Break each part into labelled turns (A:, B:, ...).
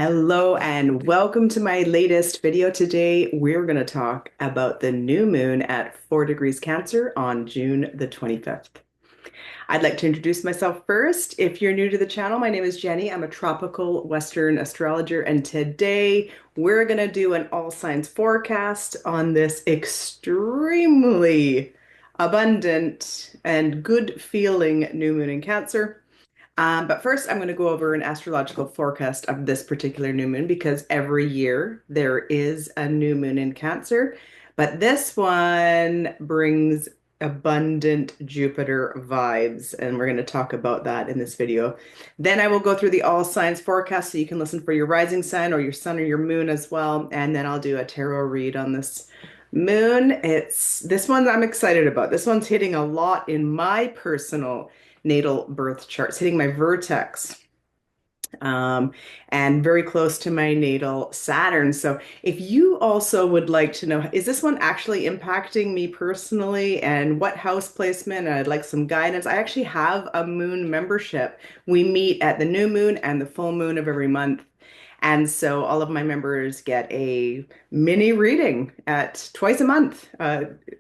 A: Hello and welcome to my latest video. Today, we're going to talk about the new moon at 4 degrees Cancer on June the 25th. I'd like to introduce myself first. If you're new to the channel, my name is Jenny. I'm a tropical Western astrologer, and today we're going to do an all signs forecast on this extremely abundant and good feeling new moon in Cancer. But first, I'm going to go over an astrological forecast of this particular new moon because every year there is a new moon in Cancer. But this one brings abundant Jupiter vibes, and we're going to talk about that in this video. Then I will go through the all signs forecast so you can listen for your rising sign or your sun or your moon as well. And then I'll do a tarot read on this moon. It's this one I'm excited about. This one's hitting a lot in my personal natal birth charts, hitting my vertex, and very close to my natal Saturn. So if you also would like to know, is this one actually impacting me personally and what house placement? And I'd like some guidance. I actually have a moon membership. We meet at the new moon and the full moon of every month. And so all of my members get a mini reading at twice a month,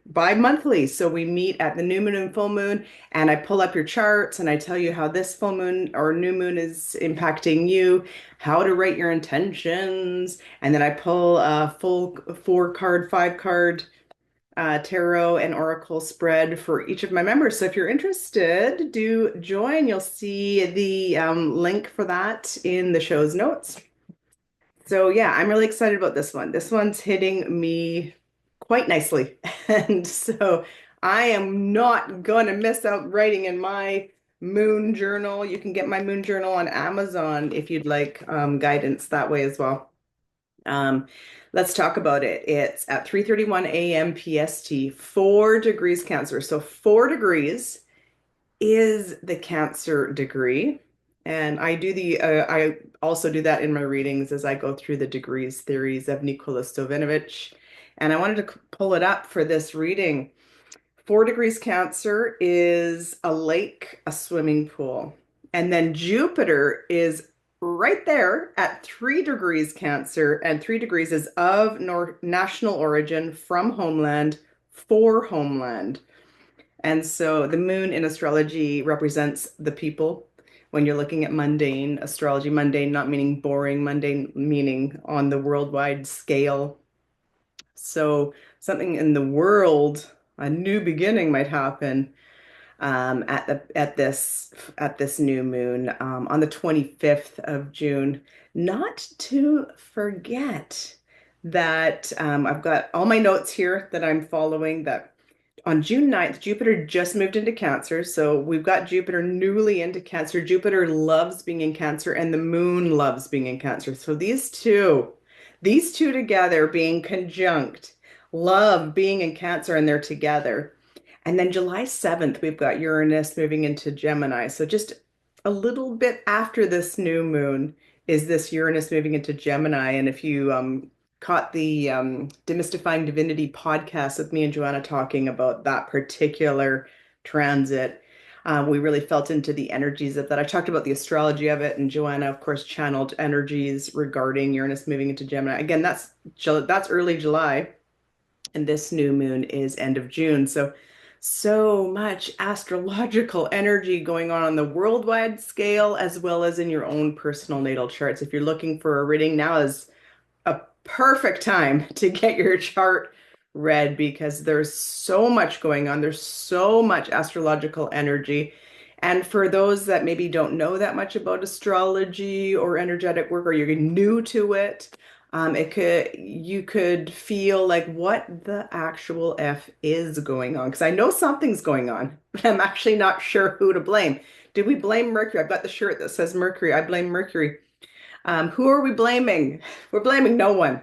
A: bi-monthly. So we meet at the new moon and full moon, and I pull up your charts and I tell you how this full moon or new moon is impacting you, how to write your intentions, and then I pull a full five card tarot and oracle spread for each of my members. So if you're interested, do join. You'll see the link for that in the show's notes. So yeah, I'm really excited about this one. This one's hitting me quite nicely. And so I am not going to miss out writing in my moon journal. You can get my moon journal on Amazon if you'd like guidance that way as well. Let's talk about it. It's at 3:31 a.m. PST, 4 degrees Cancer. So 4 degrees is the Cancer degree. And I also do that in my readings as I go through the degrees theories of Nikola Stovinovich. And I wanted to pull it up for this reading. 4 degrees Cancer is a lake, a swimming pool. And then Jupiter is right there at 3 degrees Cancer, and 3 degrees is of national origin, from homeland, for homeland. And so the moon in astrology represents the people. When you're looking at mundane astrology, mundane not meaning boring, mundane meaning on the worldwide scale. So something in the world, a new beginning might happen at this new moon on the 25th of June. Not to forget that I've got all my notes here that I'm following, that on June 9th, Jupiter just moved into Cancer. So we've got Jupiter newly into Cancer. Jupiter loves being in Cancer, and the moon loves being in Cancer. So these two together being conjunct, love being in Cancer, and they're together. And then July 7th, we've got Uranus moving into Gemini. So just a little bit after this new moon is this Uranus moving into Gemini. And if you caught the Demystifying Divinity podcast with me and Joanna talking about that particular transit, we really felt into the energies of that. I talked about the astrology of it, and Joanna, of course, channeled energies regarding Uranus moving into Gemini. Again, that's early July, and this new moon is end of June. So much astrological energy going on the worldwide scale, as well as in your own personal natal charts. If you're looking for a reading, now is a perfect time to get your chart read because there's so much going on. There's so much astrological energy. And for those that maybe don't know that much about astrology or energetic work, or you're new to it, you could feel like, what the actual F is going on? Because I know something's going on, but I'm actually not sure who to blame. Did we blame Mercury? I've got the shirt that says Mercury. I blame Mercury. Who are we blaming? We're blaming no one.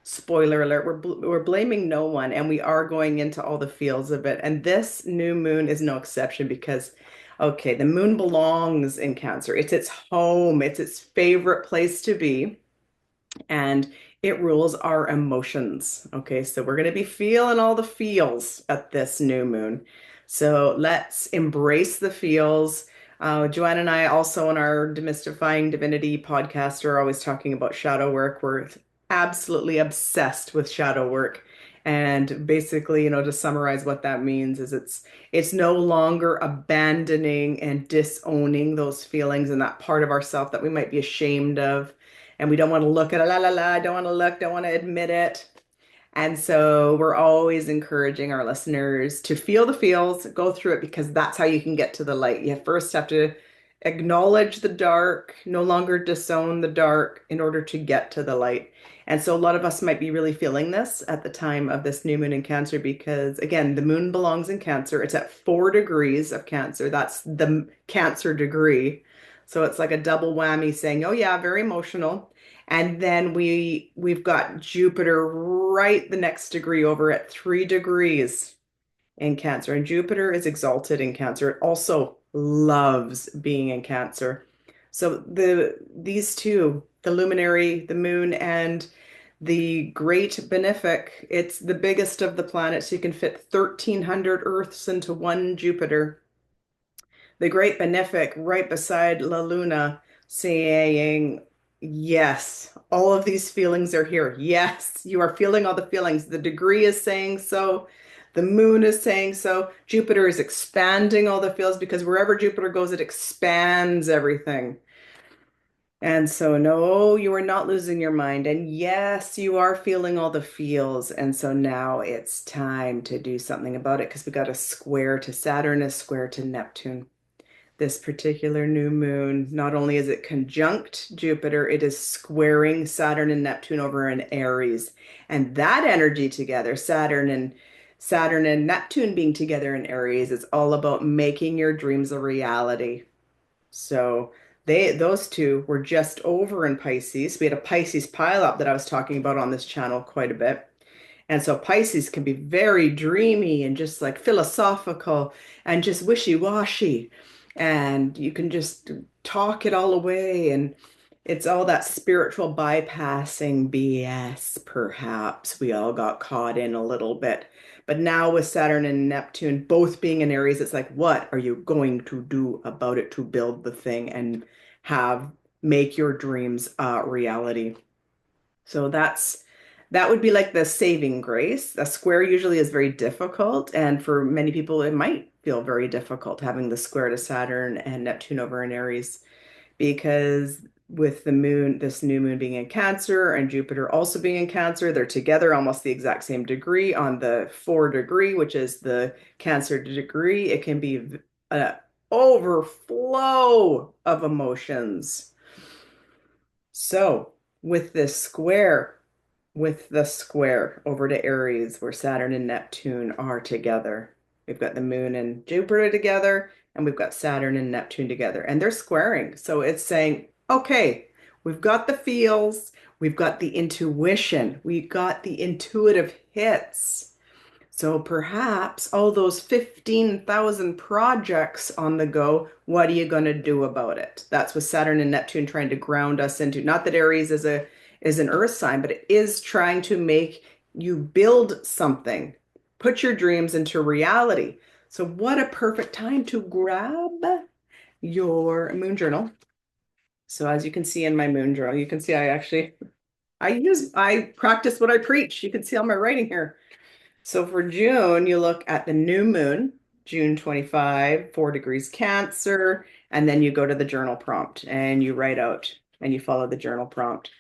A: Spoiler alert, we're blaming no one, and we are going into all the feels of it. And this new moon is no exception because, okay, the moon belongs in Cancer. It's its home. It's its favorite place to be. And it rules our emotions. Okay, so we're going to be feeling all the feels at this new moon. So let's embrace the feels. Joanne and I also on our Demystifying Divinity podcast are always talking about shadow work. We're absolutely obsessed with shadow work. And basically, to summarize what that means is it's no longer abandoning and disowning those feelings and that part of ourself that we might be ashamed of. And we don't want to look at it, la la la, don't want to look, don't want to admit it. And so we're always encouraging our listeners to feel the feels, go through it because that's how you can get to the light. You first have to acknowledge the dark, no longer disown the dark in order to get to the light. And so a lot of us might be really feeling this at the time of this new moon in Cancer because, again, the moon belongs in Cancer. It's at 4 degrees of Cancer. That's the Cancer degree. So it's like a double whammy saying, oh, yeah, very emotional. And then we've got Jupiter right the next degree over at 3 degrees in Cancer. And Jupiter is exalted in Cancer. It also loves being in Cancer. So these two, the luminary, the moon, and the great benefic, it's the biggest of the planets. You can fit 1,300 Earths into one Jupiter. The great benefic right beside La Luna saying, yes, all of these feelings are here. Yes, you are feeling all the feelings. The degree is saying so. The moon is saying so. Jupiter is expanding all the feels because wherever Jupiter goes, it expands everything. And so, no, you are not losing your mind. And yes, you are feeling all the feels. And so now it's time to do something about it because we got a square to Saturn, a square to Neptune. This particular new moon, not only is it conjunct Jupiter, it is squaring Saturn and Neptune over in Aries. And that energy together, Saturn and Neptune being together in Aries, is all about making your dreams a reality. So those two were just over in Pisces. We had a Pisces pileup that I was talking about on this channel quite a bit. And so Pisces can be very dreamy and just like philosophical and just wishy-washy. And you can just talk it all away. And it's all that spiritual bypassing BS, perhaps. We all got caught in a little bit. But now with Saturn and Neptune both being in Aries, it's like, what are you going to do about it to build the thing and have make your dreams a reality? So that would be like the saving grace. A square usually is very difficult, and for many people, it might feel very difficult having the square to Saturn and Neptune over in Aries because with the moon, this new moon being in Cancer and Jupiter also being in Cancer, they're together almost the exact same degree on the 4 degree, which is the Cancer degree. It can be an overflow of emotions. So with this square, with the square over to Aries, where Saturn and Neptune are together. We've got the moon and Jupiter together, and we've got Saturn and Neptune together, and they're squaring. So it's saying, okay, we've got the feels, we've got the intuition, we've got the intuitive hits. So perhaps all those 15,000 projects on the go, what are you going to do about it? That's what Saturn and Neptune trying to ground us into. Not that Aries is an earth sign, but it is trying to make you build something, put your dreams into reality. So what a perfect time to grab your moon journal. So as you can see in my moon journal, you can see I practice what I preach. You can see all my writing here. So for June, you look at the new moon, June 25, 4 degrees Cancer, and then you go to the journal prompt and you write out and you follow the journal prompt.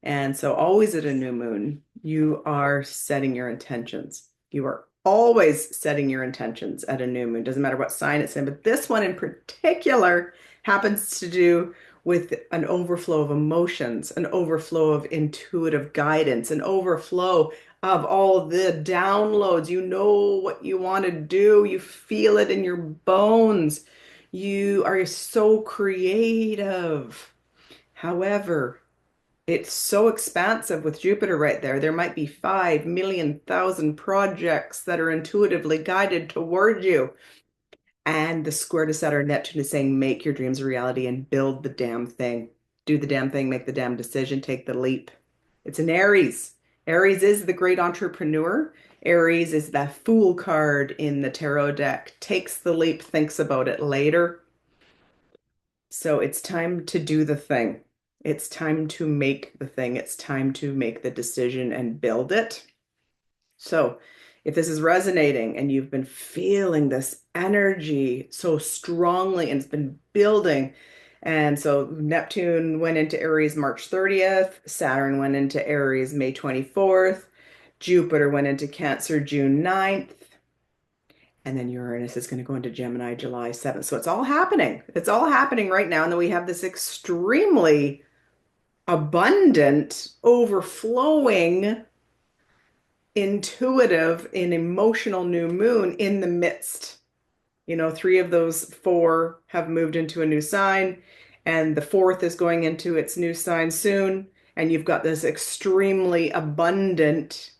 A: And so always at a new moon, you are setting your intentions. You are always setting your intentions at a new moon. Doesn't matter what sign it's in, but this one in particular happens to do with an overflow of emotions, an overflow of intuitive guidance, an overflow of all the downloads. You know what you want to do. You feel it in your bones. You are so creative. However, it's so expansive with Jupiter right there. There might be 5,000,000 projects that are intuitively guided toward you. And the square to Saturn Neptune is saying, make your dreams a reality and build the damn thing. Do the damn thing, make the damn decision, take the leap. It's an Aries. Aries is the great entrepreneur. Aries is the fool card in the tarot deck. Takes the leap, thinks about it later. So it's time to do the thing. It's time to make the thing. It's time to make the decision and build it. So if this is resonating and you've been feeling this energy so strongly and it's been building, and so Neptune went into Aries March 30th, Saturn went into Aries May 24th, Jupiter went into Cancer June 9th, and then Uranus is going to go into Gemini July 7th. So it's all happening. It's all happening right now. And then we have this extremely abundant, overflowing, intuitive, and emotional new moon in the midst. You know, three of those four have moved into a new sign, and the fourth is going into its new sign soon. And you've got this extremely abundant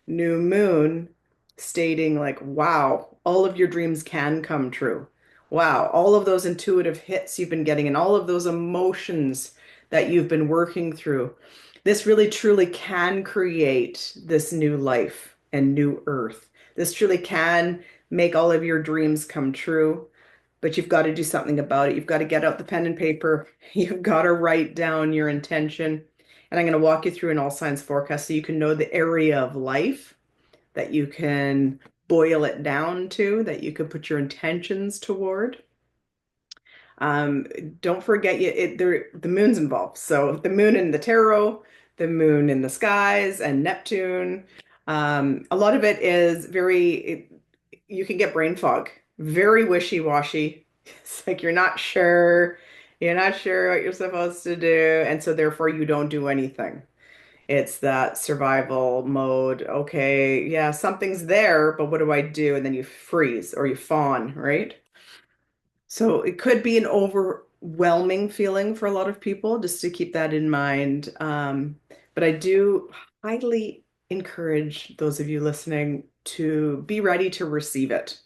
A: new moon stating, like, wow, all of your dreams can come true. Wow, all of those intuitive hits you've been getting and all of those emotions that you've been working through. This really truly can create this new life and new earth. This truly can make all of your dreams come true, but you've got to do something about it. You've got to get out the pen and paper. You've got to write down your intention. And I'm going to walk you through an all signs forecast so you can know the area of life that you can boil it down to, that you can put your intentions toward. Um, don't forget the moon's involved. So the moon in the tarot, the moon in the skies, and Neptune. A lot of it is you can get brain fog, very wishy-washy. It's like you're not sure what you're supposed to do, and so therefore you don't do anything. It's that survival mode. Okay, yeah, something's there, but what do I do? And then you freeze or you fawn, right? So it could be an overwhelming feeling for a lot of people, just to keep that in mind. But I do highly encourage those of you listening to be ready to receive it.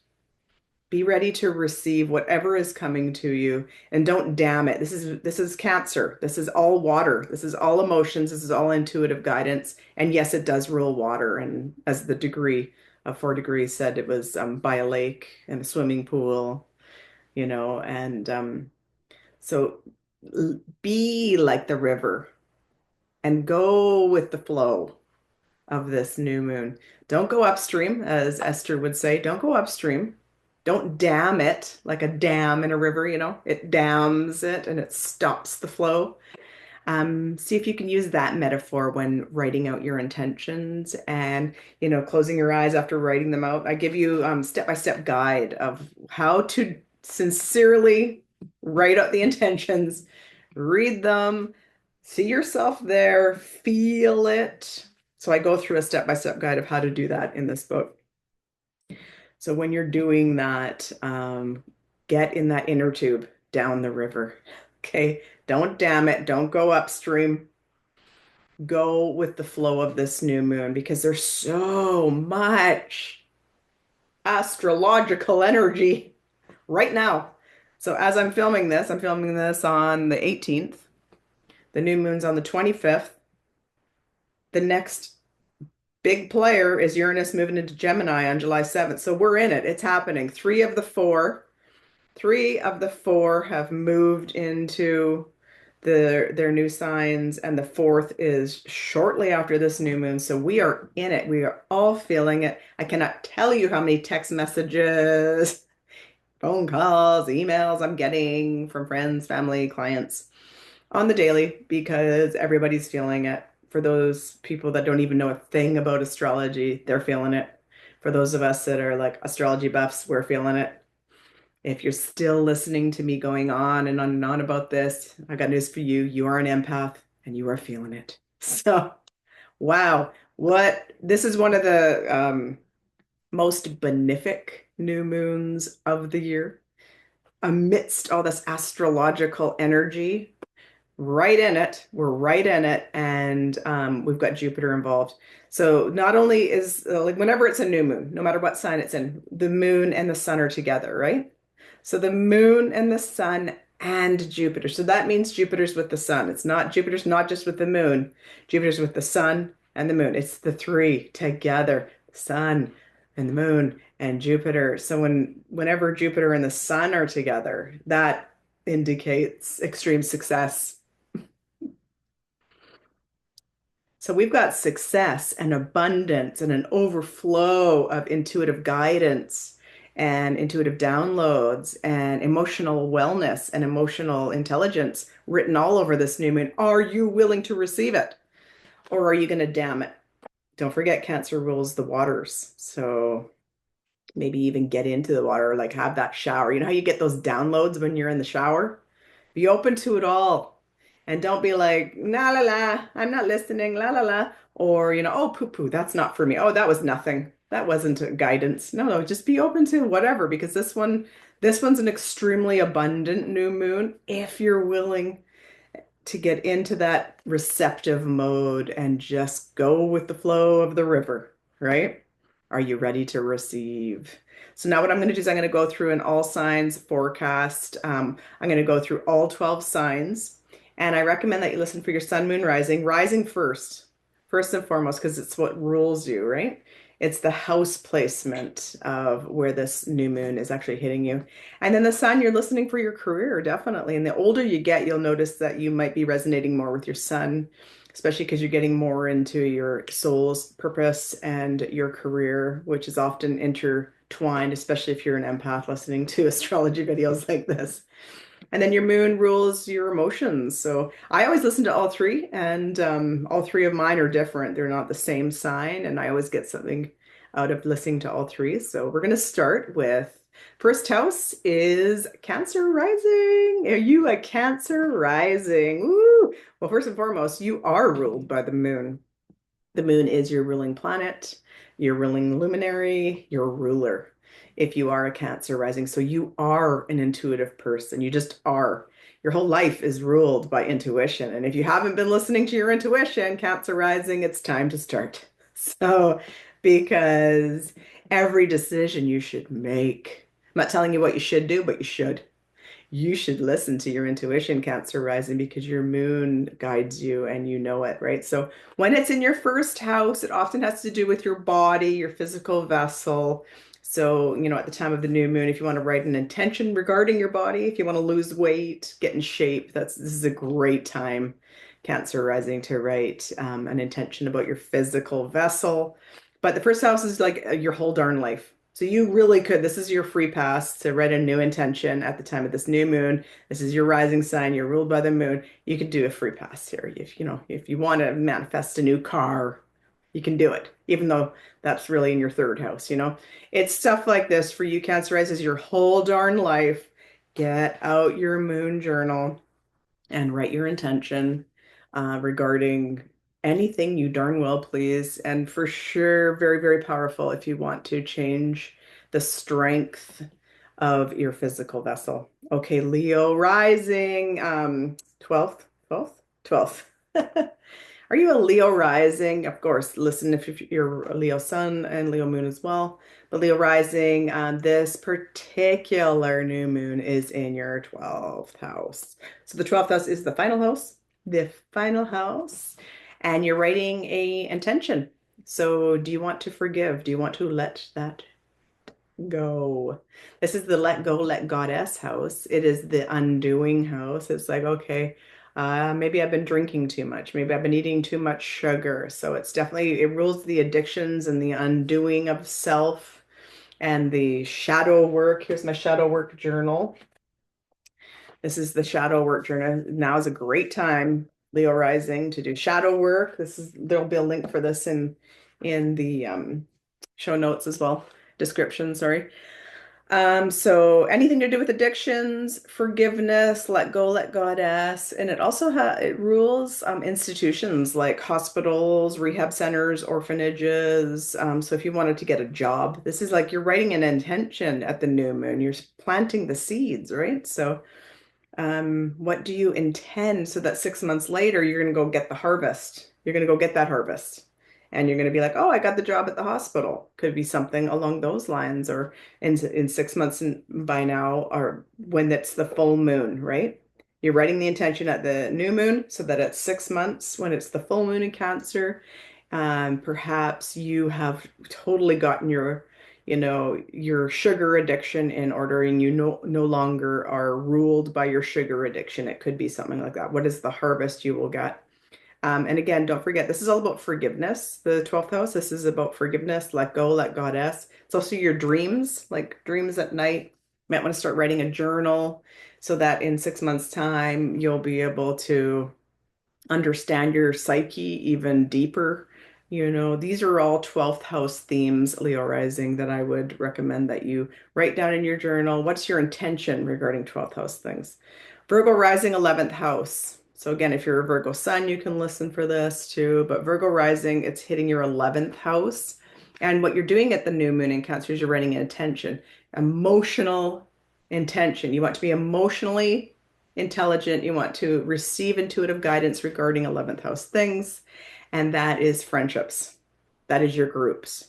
A: Be ready to receive whatever is coming to you and don't damn it. This is Cancer. This is all water. This is all emotions. This is all intuitive guidance. And yes, it does rule water. And as the degree of 4 degrees said, it was by a lake and a swimming pool, and so be like the river and go with the flow of this new moon. Don't go upstream, as Esther would say. Don't go upstream. Don't dam it like a dam in a river, it dams it and it stops the flow. See if you can use that metaphor when writing out your intentions and, closing your eyes after writing them out. I give you step-by-step guide of how to sincerely write out the intentions, read them, see yourself there, feel it. So I go through a step-by-step guide of how to do that in this book. So when you're doing that, get in that inner tube down the river. Okay. Don't dam it. Don't go upstream. Go with the flow of this new moon because there's so much astrological energy right now. So as I'm filming this on the 18th. The new moon's on the 25th. The next big player is Uranus moving into Gemini on July 7th. So we're in it. It's happening. Three of the four have moved into their new signs, and the fourth is shortly after this new moon. So we are in it. We are all feeling it. I cannot tell you how many text messages, phone calls, emails I'm getting from friends, family, clients on the daily because everybody's feeling it. For those people that don't even know a thing about astrology, they're feeling it. For those of us that are like astrology buffs, we're feeling it. If you're still listening to me going on and on about this, I got news for you. You are an empath and you are feeling it. So, wow. This is one of the most benefic new moons of the year. Amidst all this astrological energy, right in it. We're right in it, and we've got Jupiter involved. So not only is like whenever it's a new moon, no matter what sign it's in, the moon and the sun are together, right? So the moon and the sun and Jupiter. So that means Jupiter's with the sun. Jupiter's not just with the moon. Jupiter's with the sun and the moon. It's the three together, sun and the moon and Jupiter. So whenever Jupiter and the sun are together, that indicates extreme success. So we've got success and abundance and an overflow of intuitive guidance and intuitive downloads and emotional wellness and emotional intelligence written all over this new moon. Are you willing to receive it? Or are you going to damn it? Don't forget, Cancer rules the waters. So maybe even get into the water, like have that shower. You know how you get those downloads when you're in the shower? Be open to it all. And don't be like, la la la, I'm not listening, la la la. Or, oh, poo poo, that's not for me. Oh, that was nothing. That wasn't a guidance. No, no, just be open to whatever because this one's an extremely abundant new moon if you're willing to get into that receptive mode and just go with the flow of the river, right? Are you ready to receive? So now what I'm going to do is I'm going to go through an all signs forecast. I'm going to go through all 12 signs, and I recommend that you listen for your sun, moon, rising. Rising first and foremost, because it's what rules you, right? It's the house placement of where this new moon is actually hitting you. And then the sun, you're listening for your career, definitely. And the older you get, you'll notice that you might be resonating more with your sun, especially because you're getting more into your soul's purpose and your career, which is often intertwined, especially if you're an empath listening to astrology videos like this. And then your moon rules your emotions. So I always listen to all three, and all three of mine are different. They're not the same sign, and I always get something out of listening to all three. So we're going to start with first house is Cancer rising. Are you a Cancer rising? Woo! Well, first and foremost, you are ruled by the moon. The moon is your ruling planet, your ruling luminary, your ruler. If you are a Cancer rising, so you are an intuitive person. You just are. Your whole life is ruled by intuition. And if you haven't been listening to your intuition, Cancer rising, it's time to start. So, because every decision you should make, I'm not telling you what you should do, but you should listen to your intuition, Cancer rising, because your moon guides you and you know it, right? So when it's in your first house, it often has to do with your body, your physical vessel. So, at the time of the new moon, if you want to write an intention regarding your body, if you want to lose weight, get in shape, this is a great time, Cancer rising, to write an intention about your physical vessel. But the first house is like your whole darn life. So you really could, this is your free pass to write a new intention at the time of this new moon. This is your rising sign, you're ruled by the moon. You could do a free pass here. If you want to manifest a new car, you can do it, even though that's really in your third house. It's stuff like this for you, Cancer rising, your whole darn life. Get out your moon journal and write your intention regarding anything you darn well please. And for sure, very, very powerful if you want to change the strength of your physical vessel. Okay, Leo rising, 12th, 12th, 12th. Are you a Leo rising? Of course, listen if you're a Leo sun and Leo moon as well. But Leo rising, this particular new moon is in your 12th house. So the 12th house is the final house, and you're writing a intention. So do you want to forgive? Do you want to let that go? This is the let go, let goddess house. It is the undoing house. It's like, okay, maybe I've been drinking too much. Maybe I've been eating too much sugar. So it rules the addictions and the undoing of self and the shadow work. Here's my shadow work journal. This is the shadow work journal. Now is a great time, Leo rising, to do shadow work. There'll be a link for this in the show notes as well. Description, sorry. So anything to do with addictions, forgiveness, let go, let goddess, and it rules institutions like hospitals, rehab centers, orphanages. So if you wanted to get a job, this is like you're writing an intention at the new moon. You're planting the seeds, right? So what do you intend so that 6 months later you're going to go get the harvest? You're going to go get that harvest. And you're going to be like, oh, I got the job at the hospital. Could be something along those lines, or in 6 months by now, or when it's the full moon, right? You're writing the intention at the new moon so that at 6 months, when it's the full moon in Cancer, perhaps you have totally gotten your sugar addiction in order, and you no longer are ruled by your sugar addiction. It could be something like that. What is the harvest you will get? And again, don't forget, this is all about forgiveness. The 12th house, this is about forgiveness, let go, let Goddess. It's also your dreams, like dreams at night. You might want to start writing a journal so that in 6 months' time, you'll be able to understand your psyche even deeper. These are all 12th house themes, Leo rising, that I would recommend that you write down in your journal. What's your intention regarding 12th house things? Virgo rising, 11th house. So again, if you're a Virgo sun, you can listen for this too. But Virgo rising, it's hitting your 11th house. And what you're doing at the new moon in Cancer is you're writing an intention, emotional intention. You want to be emotionally intelligent. You want to receive intuitive guidance regarding 11th house things. And that is friendships. That is your groups,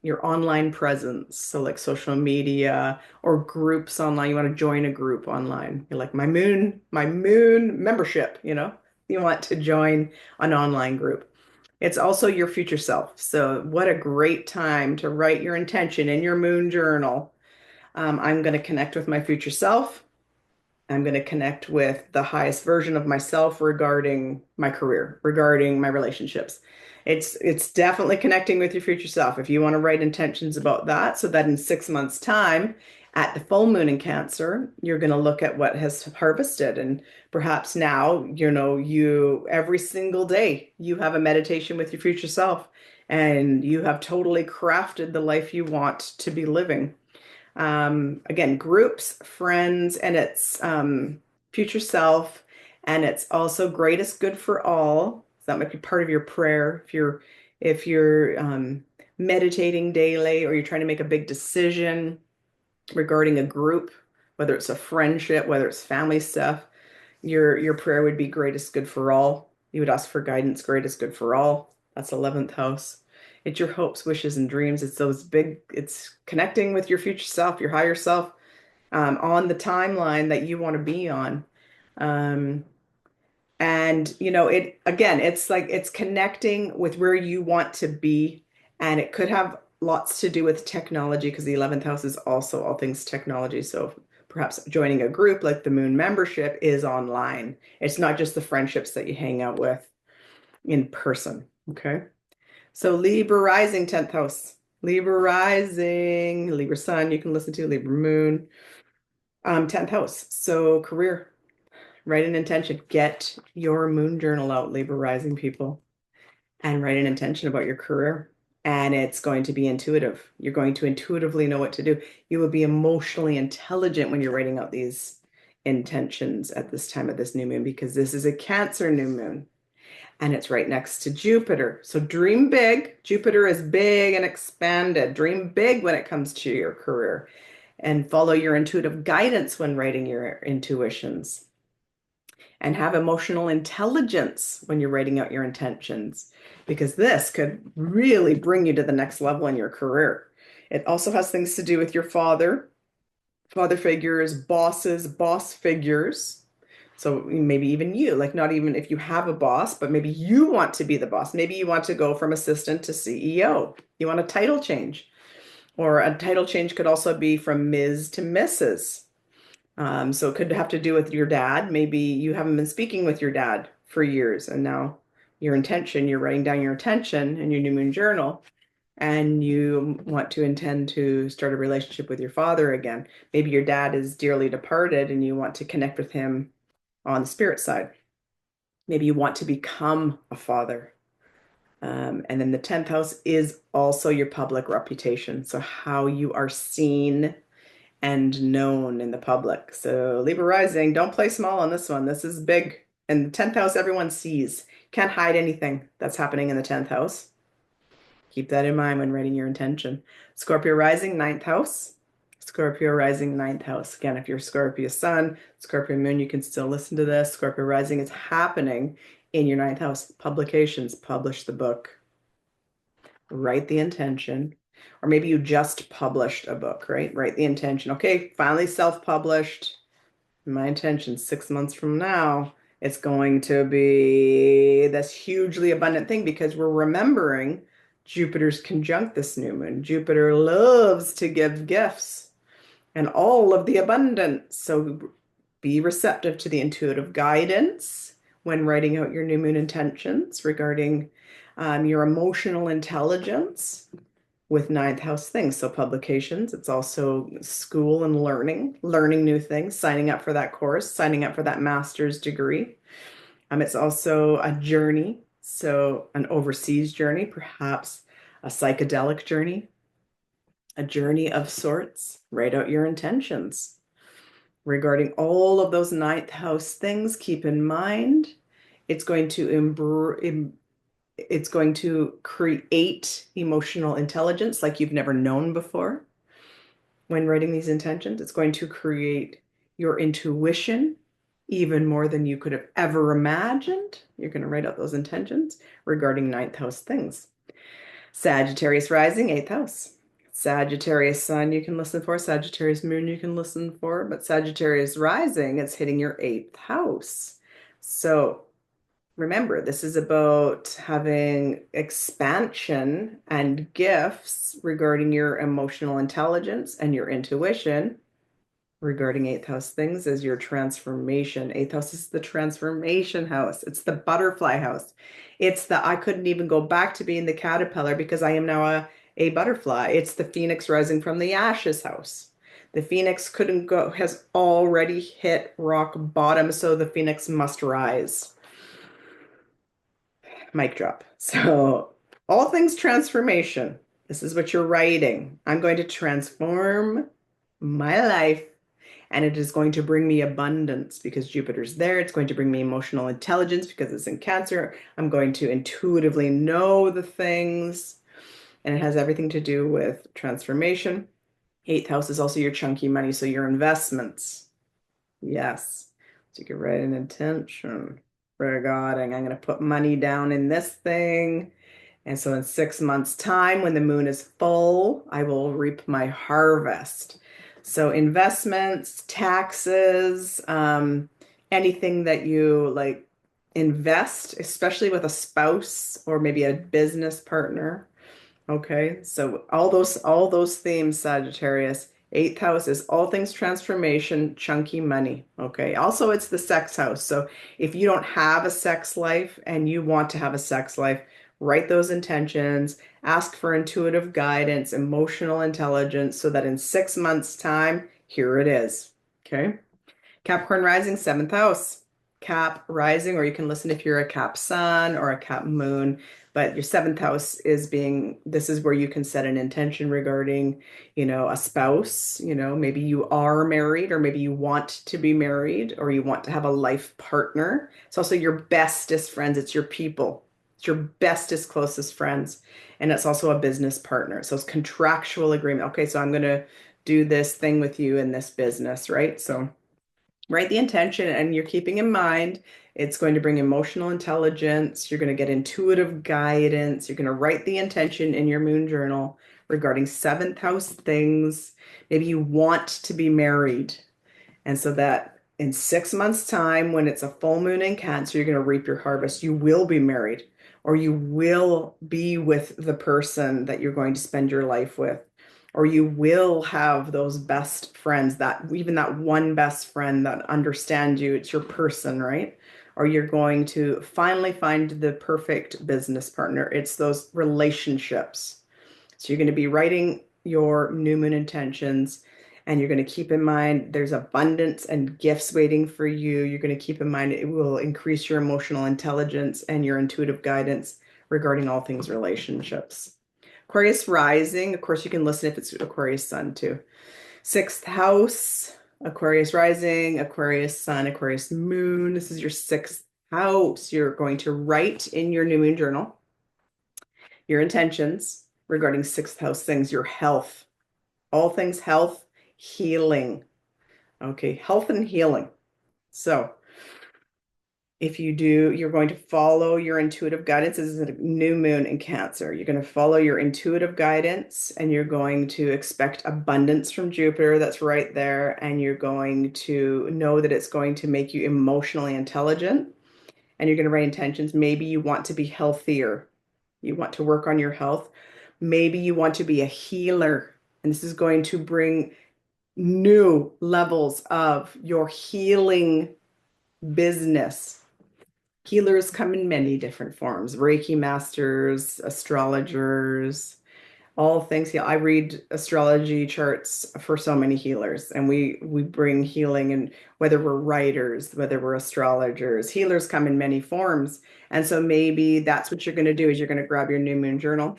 A: your online presence. So like social media or groups online. You want to join a group online. You're like my moon membership, you want to join an online group. It's also your future self. So what a great time to write your intention in your moon journal. I'm going to connect with my future self. I'm going to connect with the highest version of myself regarding my career, regarding my relationships. It's definitely connecting with your future self. If you want to write intentions about that, so that in 6 months' time, at the full moon in Cancer, you're going to look at what has harvested, and perhaps now, you every single day you have a meditation with your future self, and you have totally crafted the life you want to be living. Again, groups, friends, and it's future self, and it's also greatest good for all. So that might be part of your prayer if you're meditating daily, or you're trying to make a big decision regarding a group, whether it's a friendship, whether it's family stuff. Your prayer would be greatest good for all. You would ask for guidance, greatest good for all. That's 11th house. It's your hopes, wishes, and dreams. It's connecting with your future self, your higher self, on the timeline that you want to be on. Um, and it again, it's like it's connecting with where you want to be, and it could have lots to do with technology because the 11th house is also all things technology. So perhaps joining a group like the Moon membership is online. It's not just the friendships that you hang out with in person. Okay. So Libra rising, 10th house. Libra rising, Libra sun, you can listen to Libra moon. 10th house. So career, write an intention. Get your moon journal out, Libra rising people, and write an intention about your career. And it's going to be intuitive. You're going to intuitively know what to do. You will be emotionally intelligent when you're writing out these intentions at this time of this new moon, because this is a Cancer new moon and it's right next to Jupiter. So dream big. Jupiter is big and expanded. Dream big when it comes to your career, and follow your intuitive guidance when writing your intuitions, and have emotional intelligence when you're writing out your intentions, because this could really bring you to the next level in your career. It also has things to do with your father figures, bosses, boss figures. So maybe even you, like not even if you have a boss, but maybe you want to be the boss. Maybe you want to go from assistant to CEO. You want a title change, or a title change could also be from Ms. to Mrs. So it could have to do with your dad. Maybe you haven't been speaking with your dad for years, and now you're writing down your intention in your new moon journal, and you want to intend to start a relationship with your father again. Maybe your dad is dearly departed and you want to connect with him on the spirit side. Maybe you want to become a father. And then the 10th house is also your public reputation. So how you are seen and known in the public. So Libra rising, don't play small on this one. This is big. And the 10th house, everyone sees. Can't hide anything that's happening in the 10th house. Keep that in mind when writing your intention. Scorpio rising, 9th house. Scorpio rising, 9th house. Again, if you're Scorpio sun, Scorpio moon, you can still listen to this. Scorpio rising is happening in your 9th house. Publications, publish the book. Write the intention. Or maybe you just published a book, right? Write the intention. Okay, finally self-published. My intention, 6 months from now, it's going to be this hugely abundant thing, because we're remembering Jupiter's conjunct this new moon. Jupiter loves to give gifts and all of the abundance. So be receptive to the intuitive guidance when writing out your new moon intentions regarding your emotional intelligence with ninth house things. So publications, it's also school and learning new things, signing up for that course, signing up for that master's degree. It's also a journey, so an overseas journey, perhaps a psychedelic journey, a journey of sorts. Write out your intentions regarding all of those ninth house things. Keep in mind, it's going to it's going to create emotional intelligence like you've never known before. When writing these intentions, it's going to create your intuition even more than you could have ever imagined. You're going to write out those intentions regarding ninth house things. Sagittarius rising, eighth house. Sagittarius sun you can listen for, Sagittarius moon you can listen for, but Sagittarius rising, it's hitting your eighth house. So remember, this is about having expansion and gifts regarding your emotional intelligence and your intuition regarding eighth house things as your transformation. Eighth house is the transformation house. It's the butterfly house. It's the I couldn't even go back to being the caterpillar because I am now a butterfly. It's the phoenix rising from the ashes house. The phoenix couldn't go, has already hit rock bottom, so the phoenix must rise. Mic drop. So, all things transformation. This is what you're writing. I'm going to transform my life and it is going to bring me abundance because Jupiter's there. It's going to bring me emotional intelligence because it's in Cancer. I'm going to intuitively know the things, and it has everything to do with transformation. Eighth house is also your chunky money, so your investments. Yes. So you can write an intention regarding, I'm going to put money down in this thing. And so in 6 months' time, when the moon is full, I will reap my harvest. So investments, taxes, anything that you like invest, especially with a spouse or maybe a business partner. Okay, so all those themes, Sagittarius. Eighth house is all things transformation, chunky money. Okay, also it's the sex house. So if you don't have a sex life and you want to have a sex life, write those intentions, ask for intuitive guidance, emotional intelligence, so that in 6 months' time, here it is. Okay. Capricorn rising, seventh house. Cap rising, or you can listen if you're a Cap sun or a Cap moon. But your seventh house is this is where you can set an intention regarding, a spouse. Maybe you are married, or maybe you want to be married, or you want to have a life partner. It's also your bestest friends. It's your people. It's your bestest, closest friends. And it's also a business partner. So it's contractual agreement. Okay, so I'm going to do this thing with you in this business, right? So write the intention, and you're keeping in mind it's going to bring emotional intelligence. You're going to get intuitive guidance. You're going to write the intention in your moon journal regarding seventh house things. Maybe you want to be married. And so that in 6 months' time, when it's a full moon in Cancer, you're going to reap your harvest. You will be married, or you will be with the person that you're going to spend your life with, or you will have those best friends, that even that one best friend that understands you. It's your person, right? Or you're going to finally find the perfect business partner. It's those relationships. So you're going to be writing your new moon intentions, and you're going to keep in mind there's abundance and gifts waiting for you. You're going to keep in mind it will increase your emotional intelligence and your intuitive guidance regarding all things relationships. Aquarius rising, of course, you can listen if it's Aquarius sun too. Sixth house, Aquarius rising, Aquarius sun, Aquarius moon. This is your sixth house. You're going to write in your new moon journal your intentions regarding sixth house things, your health, all things health, healing. Okay, health and healing. So if you do, you're going to follow your intuitive guidance. This is a new moon in Cancer. You're going to follow your intuitive guidance, and you're going to expect abundance from Jupiter that's right there. And you're going to know that it's going to make you emotionally intelligent. And you're going to write intentions. Maybe you want to be healthier. You want to work on your health. Maybe you want to be a healer, and this is going to bring new levels of your healing business. Healers come in many different forms, Reiki masters, astrologers, all things. Yeah, I read astrology charts for so many healers, and we bring healing, and whether we're writers, whether we're astrologers, healers come in many forms. And so maybe that's what you're going to do is you're going to grab your new moon journal.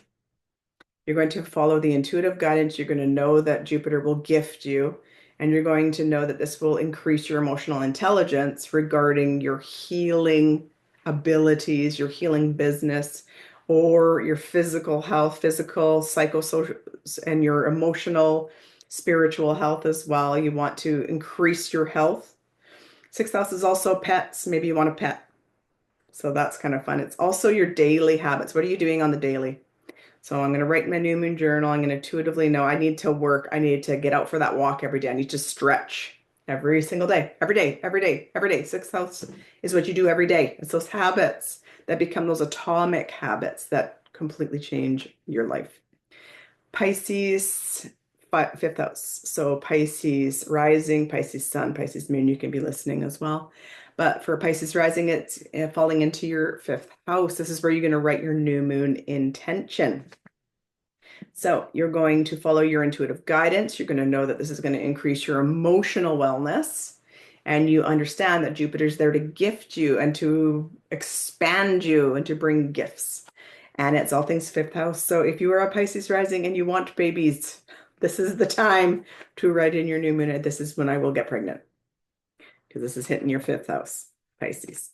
A: You're going to follow the intuitive guidance. You're going to know that Jupiter will gift you, and you're going to know that this will increase your emotional intelligence regarding your healing abilities, your healing business, or your physical health, physical, psychosocial, and your emotional, spiritual health as well. You want to increase your health. Sixth house is also pets. Maybe you want a pet. So that's kind of fun. It's also your daily habits. What are you doing on the daily? So I'm going to write my new moon journal. I'm going to intuitively know I need to work. I need to get out for that walk every day. I need to stretch every single day, every day, every day, every day. Sixth house is what you do every day. It's those habits that become those atomic habits that completely change your life. Pisces, fifth house. So Pisces rising, Pisces sun, Pisces moon, you can be listening as well. But for Pisces rising, it's falling into your fifth house. This is where you're going to write your new moon intention. So you're going to follow your intuitive guidance. You're going to know that this is going to increase your emotional wellness. And you understand that Jupiter's there to gift you and to expand you and to bring gifts. And it's all things fifth house. So if you are a Pisces rising and you want babies, this is the time to write in your new moon. This is when I will get pregnant, because this is hitting your fifth house, Pisces.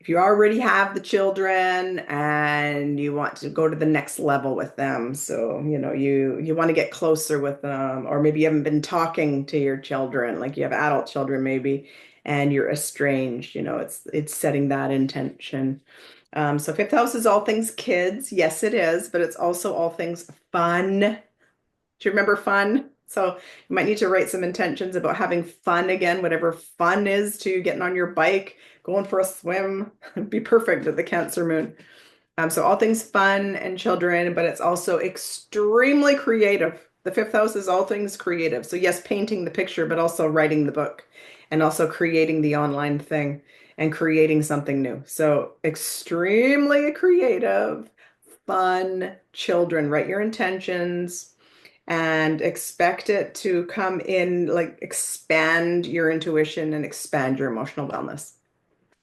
A: If you already have the children and you want to go to the next level with them, so you want to get closer with them, or maybe you haven't been talking to your children, like you have adult children maybe, and you're estranged, it's setting that intention. So fifth house is all things kids. Yes, it is, but it's also all things fun. Do you remember fun? So you might need to write some intentions about having fun again, whatever fun is to you, getting on your bike, going for a swim. Be perfect at the Cancer moon. So all things fun and children, but it's also extremely creative. The fifth house is all things creative. So yes, painting the picture, but also writing the book and also creating the online thing and creating something new. So extremely creative, fun, children. Write your intentions and expect it to come in, like expand your intuition and expand your emotional wellness.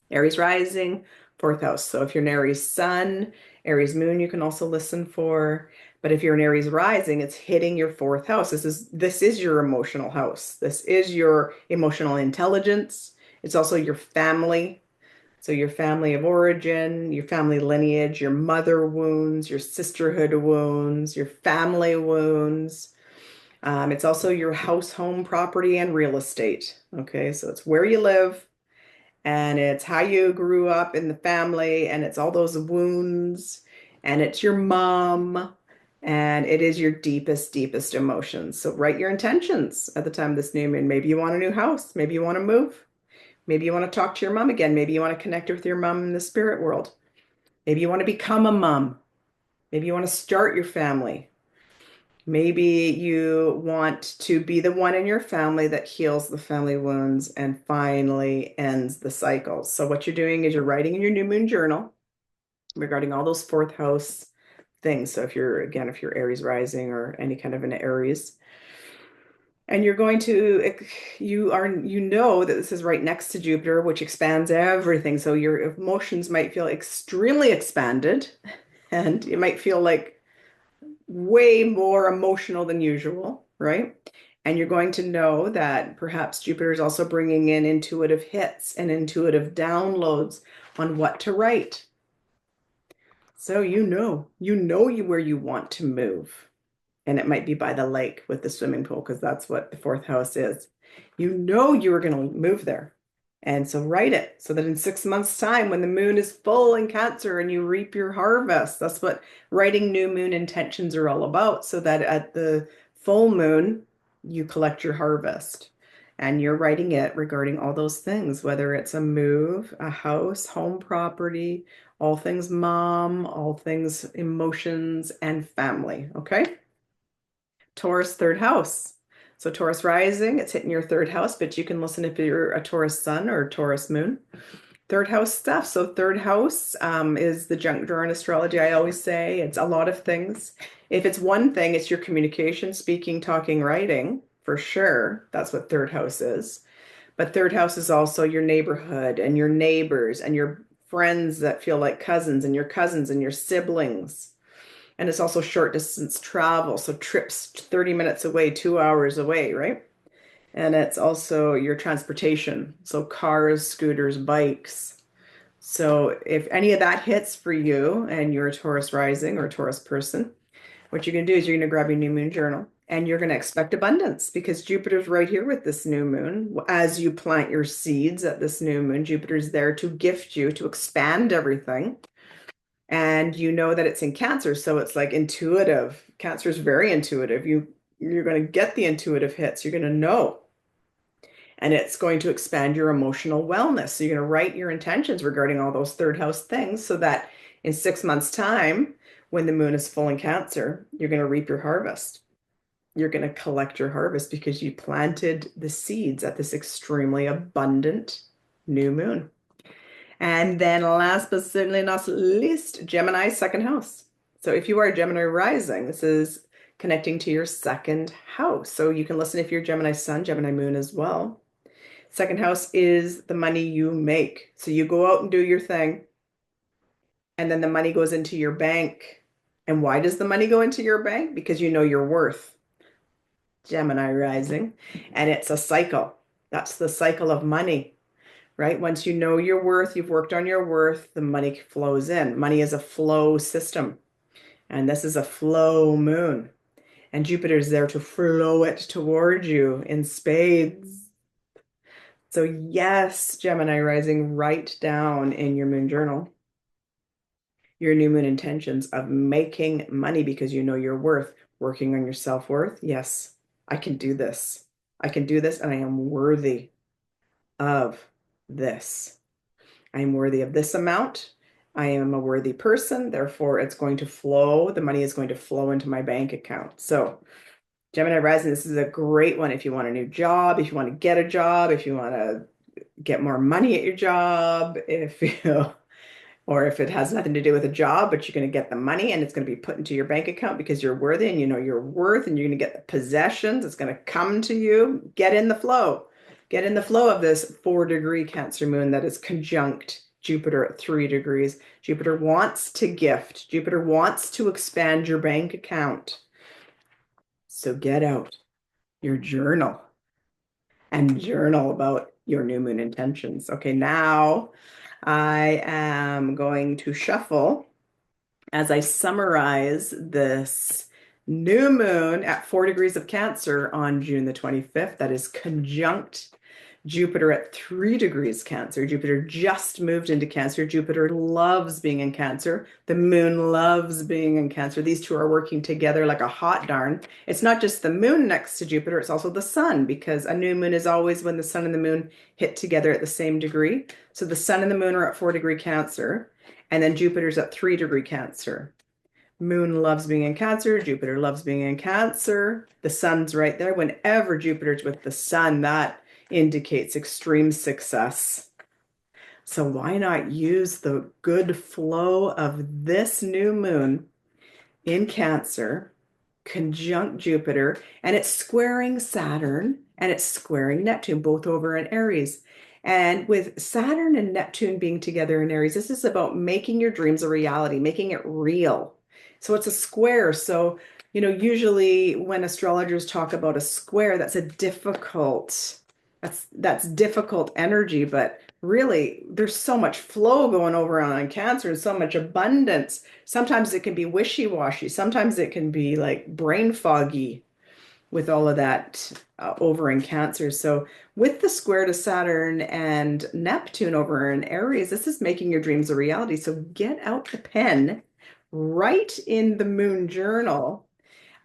A: Aries rising, fourth house. So if you're an Aries sun, Aries moon, you can also listen for. But if you're an Aries rising, it's hitting your fourth house. This is your emotional house. This is your emotional intelligence. It's also your family. So your family of origin, your family lineage, your mother wounds, your sisterhood wounds, your family wounds. It's also your house, home, property, and real estate. Okay, so it's where you live, and it's how you grew up in the family, and it's all those wounds, and it's your mom, and it is your deepest, deepest emotions. So write your intentions at the time of this new moon. Maybe you want a new house. Maybe you want to move. Maybe you want to talk to your mom again. Maybe you want to connect with your mom in the spirit world. Maybe you want to become a mom. Maybe you want to start your family. Maybe you want to be the one in your family that heals the family wounds and finally ends the cycle. So what you're doing is you're writing in your new moon journal regarding all those fourth house things. So if you're Aries rising or any kind of an Aries, and you're going to, you know that this is right next to Jupiter, which expands everything. So your emotions might feel extremely expanded, and it might feel like way more emotional than usual, right? And you're going to know that perhaps Jupiter is also bringing in intuitive hits and intuitive downloads on what to write. So where you want to move. And it might be by the lake with the swimming pool, because that's what the fourth house is. You know you are going to move there. And so write it so that in 6 months' time, when the moon is full in Cancer and you reap your harvest, that's what writing new moon intentions are all about. So that at the full moon, you collect your harvest. And you're writing it regarding all those things, whether it's a move, a house, home property, all things mom, all things emotions and family. Okay. Taurus, third house. So Taurus rising, it's hitting your third house, but you can listen if you're a Taurus sun or a Taurus moon. Third house stuff. So third house is the junk drawer in astrology. I always say it's a lot of things. If it's one thing, it's your communication, speaking, talking, writing, for sure. That's what third house is. But third house is also your neighborhood and your neighbors and your friends that feel like cousins and your cousins and your siblings. And it's also short distance travel. So trips 30 minutes away, 2 hours away, right? And it's also your transportation. So cars, scooters, bikes. So if any of that hits for you and you're a Taurus rising or a Taurus person, what you're going to do is you're going to grab your new moon journal and you're going to expect abundance because Jupiter's right here with this new moon. As you plant your seeds at this new moon, Jupiter's there to gift you, to expand everything. And you know that it's in Cancer, so it's like intuitive. Cancer is very intuitive. You're going to get the intuitive hits. You're going to know. And it's going to expand your emotional wellness. So you're going to write your intentions regarding all those third house things so that in 6 months' time, when the moon is full in Cancer, you're going to reap your harvest. You're going to collect your harvest because you planted the seeds at this extremely abundant new moon. And then last but certainly not least, Gemini, second house. So if you are a Gemini rising, this is connecting to your second house. So you can listen if you're Gemini sun, Gemini moon as well. Second house is the money you make. So you go out and do your thing, and then the money goes into your bank. And why does the money go into your bank? Because you know your worth. Gemini rising. And it's a cycle. That's the cycle of money, right? Once you know your worth, you've worked on your worth, the money flows in. Money is a flow system. And this is a flow moon. And Jupiter's there to flow it toward you in spades. So yes, Gemini rising, write down in your moon journal your new moon intentions of making money because you know your worth, working on your self-worth. Yes, I can do this. I can do this and I am worthy of this. I am worthy of this amount. I am a worthy person. Therefore, it's going to flow. The money is going to flow into my bank account. So Gemini rising, this is a great one if you want a new job, if you want to get a job, if you want to get more money at your job, if you or if it has nothing to do with a job, but you're going to get the money and it's going to be put into your bank account because you're worthy and you know your worth and you're going to get the possessions. It's going to come to you. Get in the flow. Get in the flow of this 4-degree Cancer moon that is conjunct Jupiter at 3 degrees. Jupiter wants to gift. Jupiter wants to expand your bank account. So get out your journal and journal about your new moon intentions. Okay, now I am going to shuffle as I summarize this new moon at 4 degrees of Cancer on June the 25th. That is conjunct Jupiter at 3 degrees Cancer. Jupiter just moved into Cancer. Jupiter loves being in Cancer. The moon loves being in Cancer. These two are working together like a hot darn. It's not just the moon next to Jupiter, it's also the sun because a new moon is always when the sun and the moon hit together at the same degree. So the sun and the moon are at 4-degree Cancer, and then Jupiter's at 3-degree Cancer. Moon loves being in Cancer. Jupiter loves being in Cancer. The sun's right there. Whenever Jupiter's with the sun, that indicates extreme success. So why not use the good flow of this new moon in Cancer, conjunct Jupiter, and it's squaring Saturn and it's squaring Neptune, both over in Aries. And with Saturn and Neptune being together in Aries, this is about making your dreams a reality, making it real. So it's a square. So, usually when astrologers talk about a square, that's difficult energy, but really there's so much flow going over on Cancer and so much abundance. Sometimes it can be wishy-washy. Sometimes it can be like brain foggy with all of that over in Cancer. So with the square to Saturn and Neptune over in Aries, this is making your dreams a reality. So get out the pen, write in the moon journal.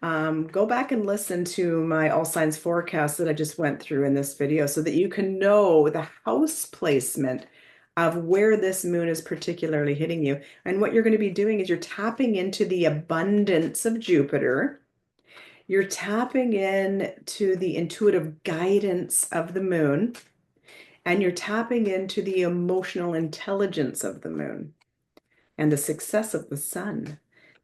A: Go back and listen to my all signs forecast that I just went through in this video so that you can know the house placement of where this moon is particularly hitting you. And what you're going to be doing is you're tapping into the abundance of Jupiter. You're tapping in to the intuitive guidance of the moon, and you're tapping into the emotional intelligence of the moon and the success of the sun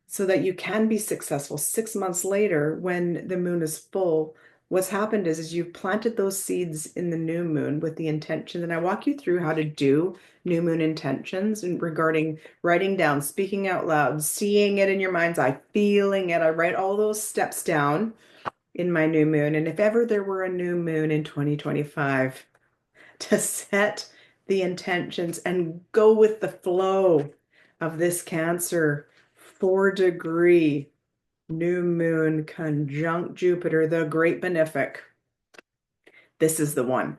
A: so that you can be successful 6 months later when the moon is full. What's happened is you've planted those seeds in the new moon with the intention, and I walk you through how to do new moon intentions and regarding writing down, speaking out loud, seeing it in your mind's eye, feeling it. I write all those steps down in my new moon. And if ever there were a new moon in 2025, to set the intentions and go with the flow of this Cancer 4-degree new moon conjunct Jupiter, the great benefic. This is the one.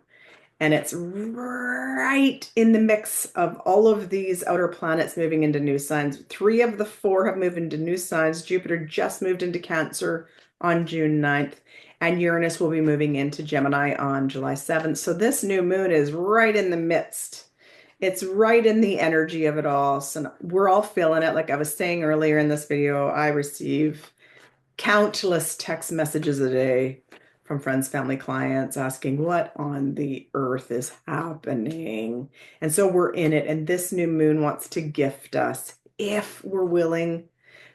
A: And it's right in the mix of all of these outer planets moving into new signs. 3 of the 4 have moved into new signs. Jupiter just moved into Cancer on June 9th, and Uranus will be moving into Gemini on July 7th. So this new moon is right in the midst. It's right in the energy of it all. So we're all feeling it. Like I was saying earlier in this video, I receive countless text messages a day from friends, family, clients asking what on the earth is happening. And so we're in it. And this new moon wants to gift us if we're willing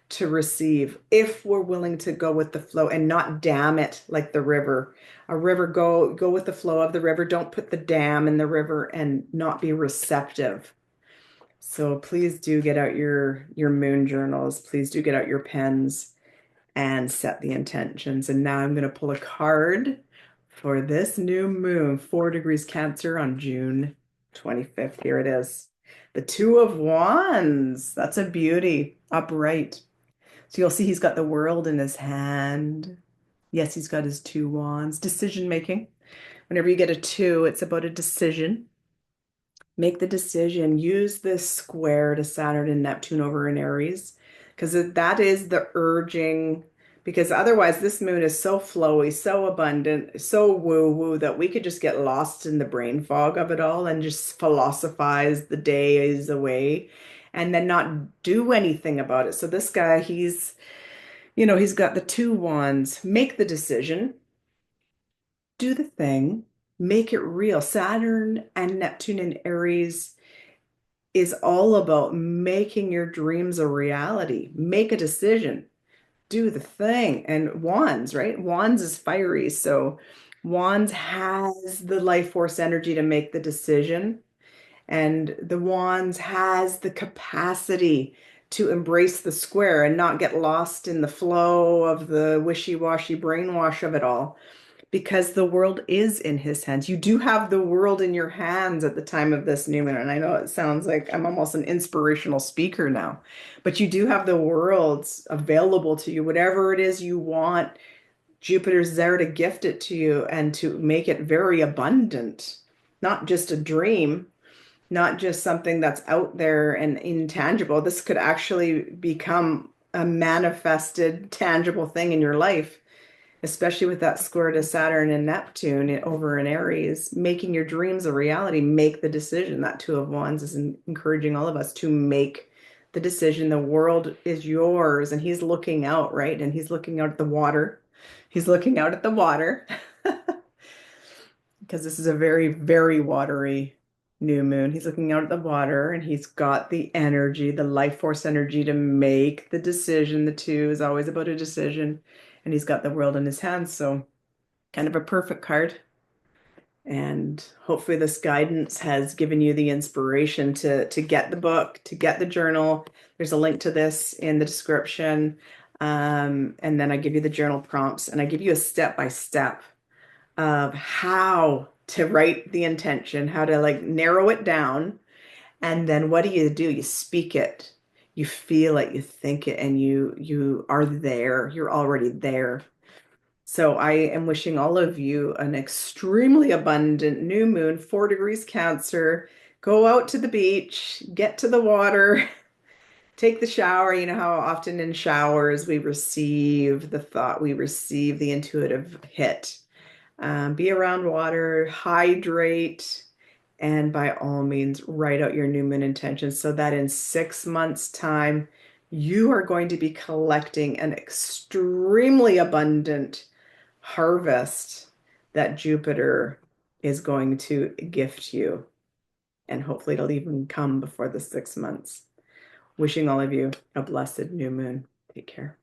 A: to receive, if we're willing to go with the flow and not dam it like the river. A river, go with the flow of the river. Don't put the dam in the river and not be receptive. So please do get out your moon journals. Please do get out your pens and set the intentions. And now I'm going to pull a card for this new moon, 4 degrees Cancer on June 25th. Here it is. The 2 of Wands. That's a beauty. Upright. So you'll see he's got the world in his hand. Yes, he's got his 2 wands. Decision making. Whenever you get a 2, it's about a decision. Make the decision. Use this square to Saturn and Neptune over in Aries, because that is the urging, because otherwise this moon is so flowy, so abundant, so woo-woo that we could just get lost in the brain fog of it all and just philosophize the days away and then not do anything about it. So this guy, he's got the 2 wands. Make the decision, do the thing, make it real. Saturn and Neptune in Aries is all about making your dreams a reality. Make a decision, do the thing. And Wands, right? Wands is fiery. So Wands has the life force energy to make the decision. And the Wands has the capacity to embrace the square and not get lost in the flow of the wishy-washy brainwash of it all, because the world is in his hands. You do have the world in your hands at the time of this new moon. And I know it sounds like I'm almost an inspirational speaker now, but you do have the world available to you. Whatever it is you want, Jupiter's there to gift it to you and to make it very abundant, not just a dream, not just something that's out there and intangible. This could actually become a manifested, tangible thing in your life, especially with that square to Saturn and Neptune over in Aries. Making your dreams a reality. Make the decision. That 2 of Wands is encouraging all of us to make the decision. The world is yours, and he's looking out, right? And he's looking out at the water. He's looking out at the water because this is a very, very watery new moon. He's looking out at the water, and he's got the energy, the life force energy to make the decision. The 2 is always about a decision, and he's got the world in his hands. So kind of a perfect card. And hopefully this guidance has given you the inspiration to get the book, to get the journal. There's a link to this in the description. And then I give you the journal prompts, and I give you a step-by-step of how to write the intention, how to like narrow it down. And then what do? You speak it, you feel it, you think it, and you are there. You're already there. So I am wishing all of you an extremely abundant new moon, 4 degrees Cancer. Go out to the beach, get to the water, take the shower. You know how often in showers we receive the thought, we receive the intuitive hit. Be around water, hydrate, And by all means, write out your new moon intentions so that in 6 months' time, you are going to be collecting an extremely abundant harvest that Jupiter is going to gift you. And hopefully it'll even come before the 6 months. Wishing all of you a blessed new moon. Take care.